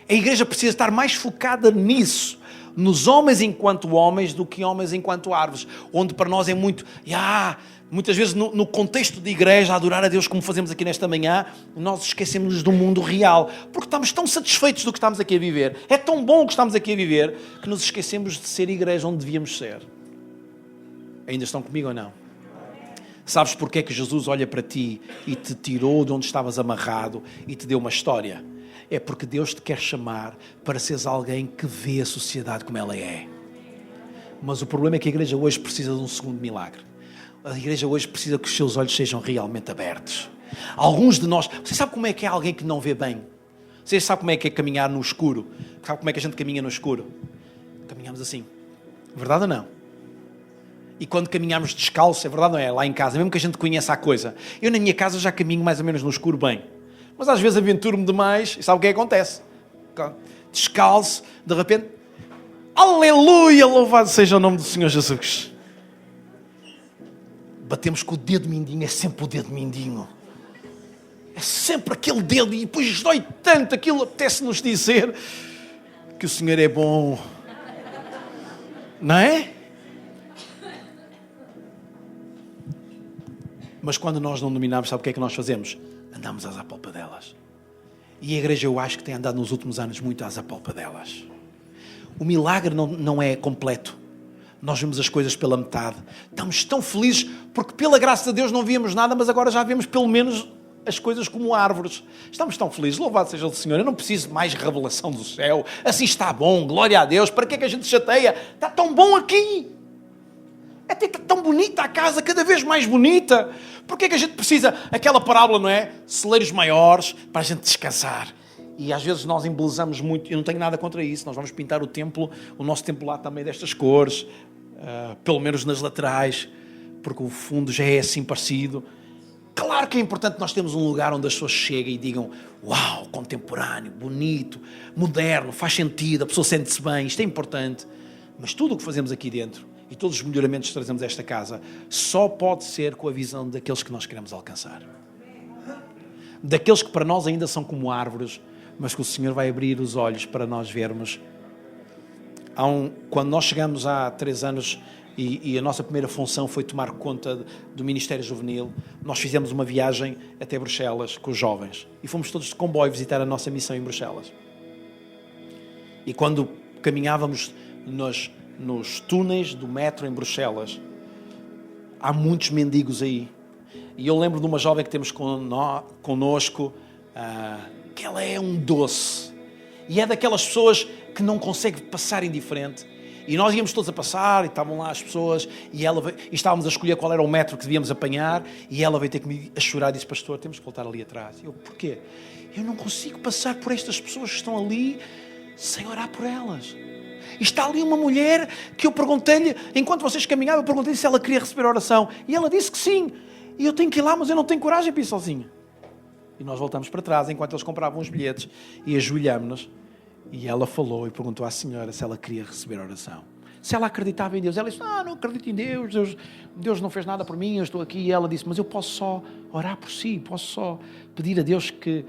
A igreja precisa estar mais focada nisso, nos homens enquanto homens, do que homens enquanto árvores, onde para nós é muito... muitas vezes no contexto de igreja, a adorar a Deus como fazemos aqui nesta manhã, nós esquecemos do mundo real, porque estamos tão satisfeitos do que estamos aqui a viver. É tão bom o que estamos aqui a viver, que nos esquecemos de ser igreja onde devíamos ser. Ainda estão comigo ou não? Sabes porque é que Jesus olha para ti e te tirou de onde estavas amarrado e te deu uma história? É porque Deus te quer chamar para seres alguém que vê a sociedade como ela é. Mas o problema é que a igreja hoje precisa de um segundo milagre. A igreja hoje precisa que os seus olhos sejam realmente abertos. Alguns de nós... Você sabe como é que é alguém que não vê bem? Você sabe como é que é caminhar no escuro? Sabe como é que a gente caminha no escuro? Caminhamos assim. Verdade ou não? E quando caminhamos descalço, é verdade ou não é? Lá em casa, mesmo que a gente conheça a coisa. Eu na minha casa já caminho mais ou menos no escuro bem. Mas às vezes aventuro-me demais e sabe o que é que acontece? Descalço, de repente... Aleluia! Louvado seja o nome do Senhor Jesus. Batemos com o dedo mindinho, é sempre o dedo mindinho. É sempre aquele dedo e depois dói tanto, aquilo apetece-nos dizer que o Senhor é bom. Não é? Mas quando nós não dominamos, sabe o que é que nós fazemos? Andamos às apalpadelas. E a igreja, eu acho que tem andado nos últimos anos muito às apalpadelas. O milagre não é completo. Nós vemos as coisas pela metade. Estamos tão felizes porque pela graça de Deus não víamos nada, mas agora já vemos pelo menos as coisas como árvores. Estamos tão felizes. Louvado seja o Senhor. Eu não preciso de mais revelação do céu. Assim está bom. Glória a Deus. Para que é que a gente chateia? Está tão bom aqui. Até está tão bonita a casa, cada vez mais bonita. Por que é que a gente precisa? Aquela parábola, não é? Celeiros maiores para a gente descansar. E às vezes nós embelezamos muito, eu não tenho nada contra isso, nós vamos pintar o nosso templo lá também destas cores, pelo menos nas laterais, porque o fundo já é assim parecido. Claro que é importante nós termos um lugar onde as pessoas cheguem e digam: uau, contemporâneo, bonito, moderno, faz sentido, a pessoa sente-se bem, isto é importante. Mas tudo o que fazemos aqui dentro e todos os melhoramentos que trazemos a esta casa só pode ser com a visão daqueles que nós queremos alcançar. Daqueles que para nós ainda são como árvores, mas que o Senhor vai abrir os olhos para nós vermos. Quando nós chegamos há 3 anos e a nossa primeira função foi tomar conta do Ministério Juvenil, nós fizemos uma viagem até Bruxelas com os jovens e fomos todos de comboio visitar a nossa missão em Bruxelas. E quando caminhávamos nos túneis do metro em Bruxelas, há muitos mendigos aí. E eu lembro de uma jovem que temos connosco, que ela é um doce. E é daquelas pessoas que não consegue passar indiferente. E nós íamos todos a passar, e estavam lá as pessoas, e estávamos a escolher qual era o metro que devíamos apanhar, e ela veio ter comigo a chorar e disse: pastor, temos que voltar ali atrás. E eu: porquê? Eu não consigo passar por estas pessoas que estão ali sem orar por elas. E está ali uma mulher que eu perguntei-lhe, enquanto vocês caminhavam, eu perguntei-lhe se ela queria receber oração. E ela disse que sim. E eu tenho que ir lá, mas eu não tenho coragem para ir sozinha. E nós voltamos para trás, enquanto eles compravam os bilhetes, e ajoelhámos-nos. E ela falou e perguntou à senhora se ela queria receber oração. Se ela acreditava em Deus. Ela disse: não acredito em Deus. Deus não fez nada por mim, eu estou aqui. E ela disse: mas eu posso só orar por si, posso só pedir a Deus que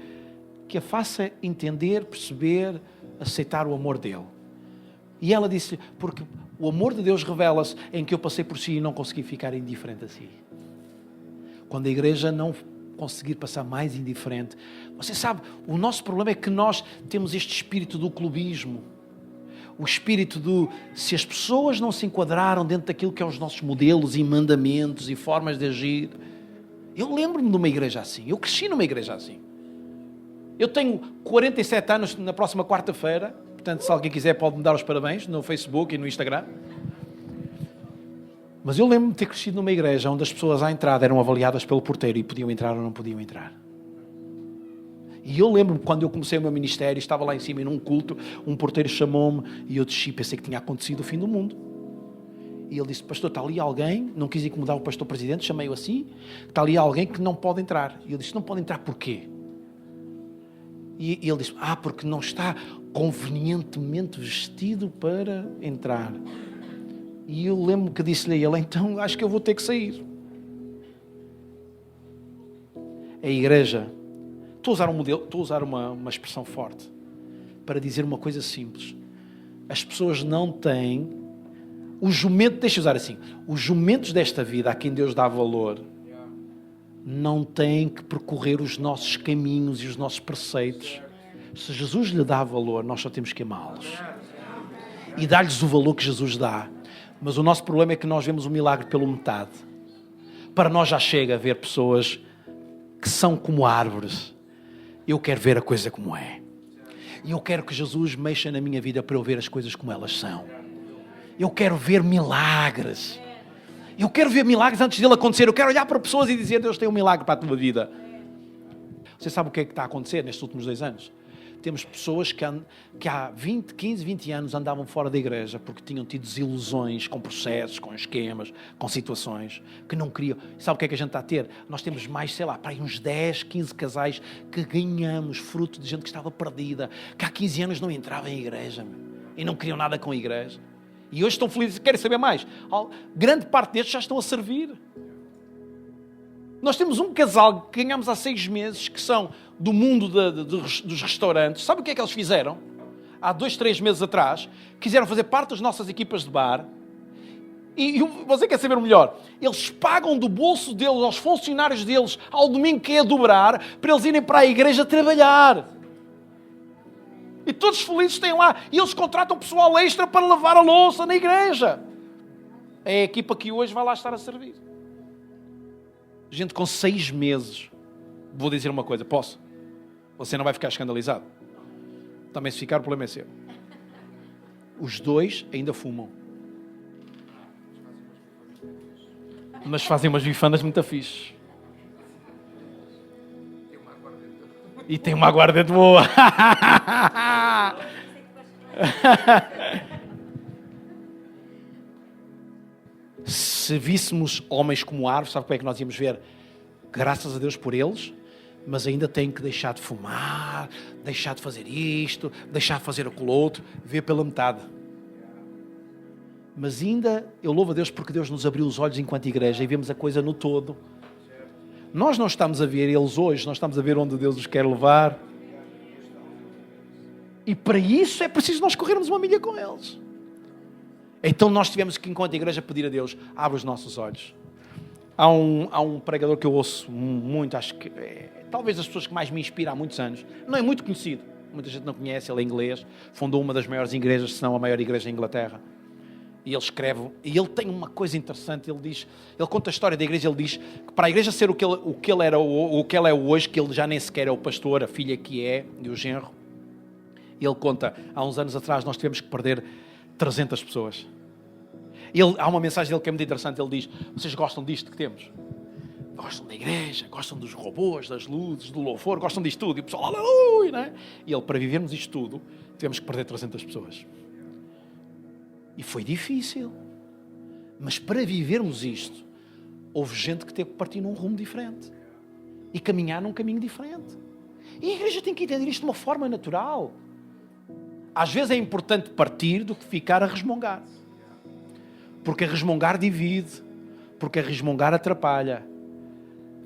a faça entender, perceber, aceitar o amor dele. E ela disse: porque o amor de Deus revela-se em que eu passei por si e não consegui ficar indiferente a si. Quando a igreja não conseguir passar mais indiferente, você sabe, o nosso problema é que nós temos este espírito do clubismo, o espírito do, se as pessoas não se enquadraram dentro daquilo que é os nossos modelos e mandamentos e formas de agir. Eu lembro-me de uma igreja assim, eu cresci numa igreja assim. Eu tenho 47 anos na próxima quarta-feira, portanto, se alguém quiser pode me dar os parabéns no Facebook e no Instagram. Mas eu lembro-me de ter crescido numa igreja onde as pessoas à entrada eram avaliadas pelo porteiro e podiam entrar ou não podiam entrar. E eu lembro-me quando eu comecei o meu ministério, estava lá em cima e num culto, um porteiro chamou-me e eu desci, pensei que tinha acontecido o fim do mundo. E ele disse: pastor, está ali alguém, não quis incomodar o pastor presidente, chamei-o assim, está ali alguém que não pode entrar. E eu disse: não pode entrar porquê? E ele disse: porque não está convenientemente vestido para entrar. E eu lembro que disse-lhe a ele: então acho que eu vou ter que sair. A igreja, estou a usar uma expressão forte para dizer uma coisa simples. As pessoas não têm os jumentos, deixa eu usar assim, os jumentos desta vida a quem Deus dá valor não têm que percorrer os nossos caminhos e os nossos preceitos. Se Jesus lhe dá valor, nós só temos que amá-los e dar-lhes o valor que Jesus dá. Mas o nosso problema é que nós vemos o milagre pela metade. Para nós já chega a ver pessoas que são como árvores. Eu quero ver a coisa como é. E eu quero que Jesus mexa na minha vida para eu ver as coisas como elas são. Eu quero ver milagres. Eu quero ver milagres antes dele acontecer. Eu quero olhar para pessoas e dizer: Deus tem um milagre para a tua vida. Você sabe o que é que está a acontecer nestes últimos 2 anos? Temos pessoas que há 15, 20 anos andavam fora da igreja porque tinham tido desilusões com processos, com esquemas, com situações que não queriam. Sabe o que é que a gente está a ter? Nós temos mais, sei lá, para aí uns 10, 15 casais que ganhamos fruto de gente que estava perdida, que há 15 anos não entrava em igreja e não queriam nada com a igreja. E hoje estão felizes, querem saber mais. Grande parte destes já estão a servir. Nós temos um casal que ganhamos há 6 meses, que são do mundo dos restaurantes. Sabe o que é que eles fizeram? Há 2, 3 meses atrás, quiseram fazer parte das nossas equipas de bar. E você quer saber o melhor? Eles pagam do bolso deles, aos funcionários deles, ao domingo que é a dobrar, para eles irem para a igreja trabalhar. E todos felizes têm lá. E eles contratam pessoal extra para lavar a louça na igreja. É a equipa que hoje vai lá estar a servir. Gente com 6 meses. Vou dizer uma coisa, posso? Você não vai ficar escandalizado. Também se ficar, o problema é seu. Os 2 ainda fumam. Mas fazem umas bifanas muito fixes. E tem uma aguardente boa. Se víssemos homens como árvores, sabe como é que nós íamos ver? Graças a Deus por eles, mas ainda têm que deixar de fumar, deixar de fazer isto, deixar de fazer aquilo outro, ver pela metade. Mas ainda, eu louvo a Deus porque Deus nos abriu os olhos enquanto igreja e vemos a coisa no todo. Nós não estamos a ver eles hoje, nós estamos a ver onde Deus os quer levar. E para isso é preciso nós corrermos uma milha com eles. Então nós tivemos que, enquanto igreja, pedir a Deus, abre os nossos olhos. Há um pregador que eu ouço muito, acho que talvez das pessoas que mais me inspira há muitos anos. Não é muito conhecido, muita gente não conhece, ele é inglês, fundou uma das maiores igrejas, se não a maior igreja da Inglaterra. E ele escreve, e ele tem uma coisa interessante, ele conta a história da igreja, ele diz que para a igreja ser o que ela é hoje, que ele já nem sequer é o pastor, a filha que é, e o genro, ele conta, há uns anos atrás nós tivemos que perder 300 pessoas. Há uma mensagem dele que é muito interessante, ele diz, vocês gostam disto que temos? Gostam da igreja, gostam dos robôs, das luzes, do louvor, gostam disto tudo, e o pessoal, aleluia, não é? E ele, para vivermos isto tudo, tivemos que perder 300 pessoas. E foi difícil. Mas para vivermos isto, houve gente que teve que partir num rumo diferente. E caminhar num caminho diferente. E a igreja tem que entender isto de uma forma natural. Às vezes é importante partir do que ficar a resmungar. Porque a resmungar divide. Porque a resmungar atrapalha.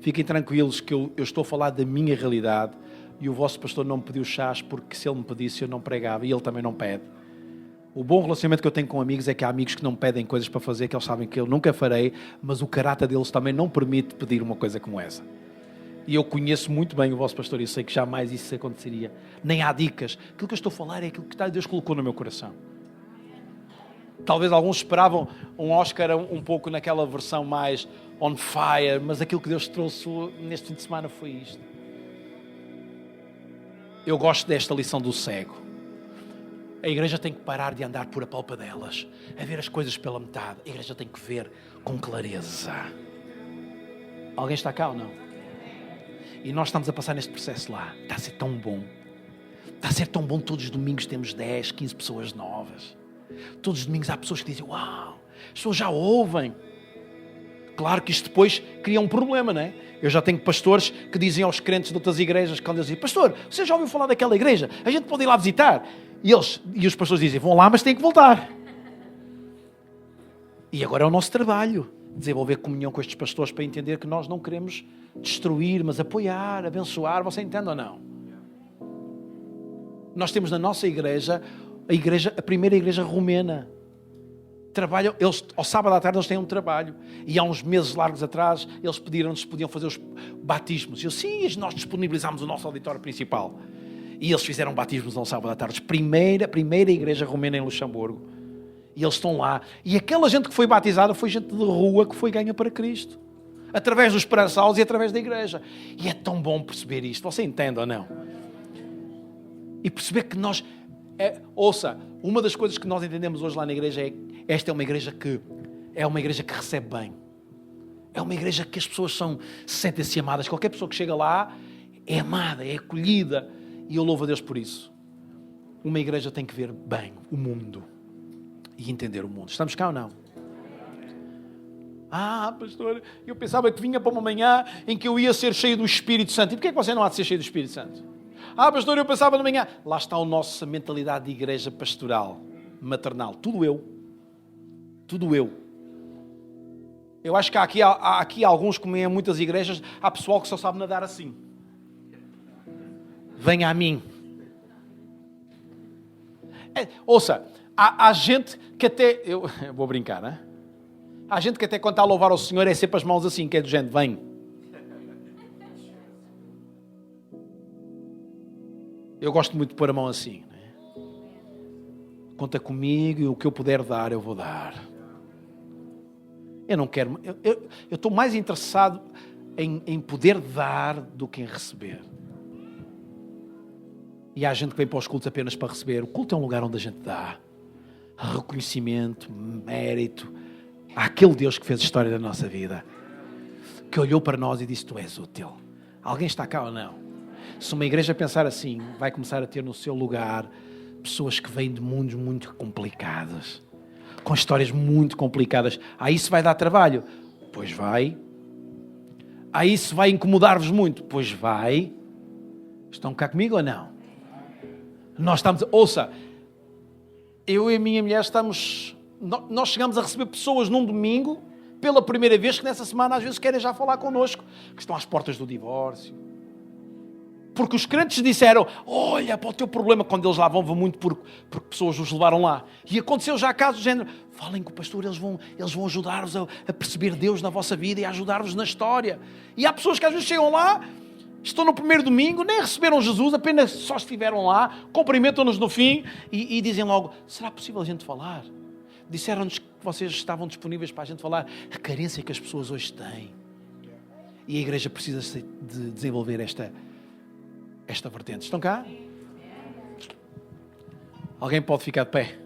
Fiquem tranquilos que eu estou a falar da minha realidade. E o vosso pastor não me pediu chás porque se ele me pedisse eu não pregava. E ele também não pede. O bom relacionamento que eu tenho com amigos é que há amigos que não pedem coisas para fazer, que eles sabem que eu nunca farei, mas o caráter deles também não permite pedir uma coisa como essa. E eu conheço muito bem o vosso pastor e sei que jamais isso aconteceria. Nem há dicas. Aquilo que eu estou a falar é aquilo que Deus colocou no meu coração. Talvez alguns esperavam um Oscar um pouco naquela versão mais on fire, mas aquilo que Deus trouxe neste fim de semana foi isto. Eu gosto desta lição do cego. A igreja tem que parar de andar por apalpadelas, a ver as coisas pela metade. A igreja tem que ver com clareza. Alguém está cá ou não? E nós estamos a passar neste processo lá. Está a ser tão bom. Está a ser tão bom. Todos os domingos temos 10, 15 pessoas novas. Todos os domingos há pessoas que dizem, uau, as pessoas já ouvem. Claro que isto depois cria um problema, não é? Eu já tenho pastores que dizem aos crentes de outras igrejas, quando eles dizem, pastor, você já ouviu falar daquela igreja? A gente pode ir lá visitar. E os pastores dizem, vão lá, mas têm que voltar. E agora é o nosso trabalho, desenvolver comunhão com estes pastores para entender que nós não queremos destruir, mas apoiar, abençoar. Você entende ou não? Nós temos na nossa igreja, a primeira igreja romena. Trabalham, eles, ao sábado à tarde eles têm um trabalho. E há uns meses largos atrás, eles pediram-nos se podiam fazer os batismos. E eu, sim, nós disponibilizámos o nosso auditório principal. E eles fizeram batismos no sábado à tarde. Primeira igreja romena em Luxemburgo. E eles estão lá. E aquela gente que foi batizada foi gente de rua que foi ganha para Cristo. Através dos Esperançaus e através da igreja. E é tão bom perceber isto. Você entende ou não? E perceber que nós... ouça, uma das coisas que nós entendemos hoje lá na igreja é que esta é uma igreja que recebe bem. É uma igreja que as pessoas sentem-se amadas. Qualquer pessoa que chega lá é amada, é acolhida. E eu louvo a Deus por isso. Uma igreja tem que ver bem o mundo e entender o mundo. Estamos cá ou não? Ah, pastor, eu pensava que vinha para uma manhã em que eu ia ser cheio do Espírito Santo. E porquê é que você não há de ser cheio do Espírito Santo? Ah, pastor, eu pensava na manhã. Lá está a nossa mentalidade de igreja pastoral, maternal. Tudo eu. Tudo eu. Eu acho que há aqui alguns, como em muitas igrejas, há pessoal que só sabe nadar assim. Venha a mim. Ouça, há gente que até... Eu vou brincar, não é? Há gente que até quando está a louvar ao Senhor é sempre as mãos assim, que é do género, vem. Eu gosto muito de pôr a mão assim. Né? Conta comigo e o que eu puder dar, eu vou dar. Eu não quero... Eu estou mais interessado em poder dar do que em receber. E há gente que vem para os cultos apenas para receber. O culto é um lugar onde a gente dá reconhecimento, mérito àquele Deus que fez a história da nossa vida, que olhou para nós e disse, tu és útil. Alguém está cá ou não? Se uma igreja pensar assim, vai começar a ter no seu lugar pessoas que vêm de mundos muito complicados, com histórias muito complicadas. Aí isso vai dar trabalho? Pois vai. Aí isso vai incomodar-vos muito? Pois vai. Estão cá comigo ou não? Nós estamos... Ouça, eu e a minha mulher estamos... Nós chegamos a receber pessoas num domingo, pela primeira vez, que nessa semana às vezes querem já falar connosco, que estão às portas do divórcio. Porque os crentes disseram, olha para o teu problema, quando eles lá vão muito porque pessoas os levaram lá. E aconteceu já casos do género, falem com o pastor, eles vão ajudar-vos a perceber Deus na vossa vida e a ajudar-vos na história. E há pessoas que às vezes chegam lá, estão no primeiro domingo, nem receberam Jesus, apenas só estiveram lá, cumprimentam-nos no fim e dizem logo, será possível a gente falar? Disseram-nos que vocês estavam disponíveis para a gente falar a carência que as pessoas hoje têm. E a igreja precisa de desenvolver esta vertente. Estão cá? Alguém pode ficar de pé?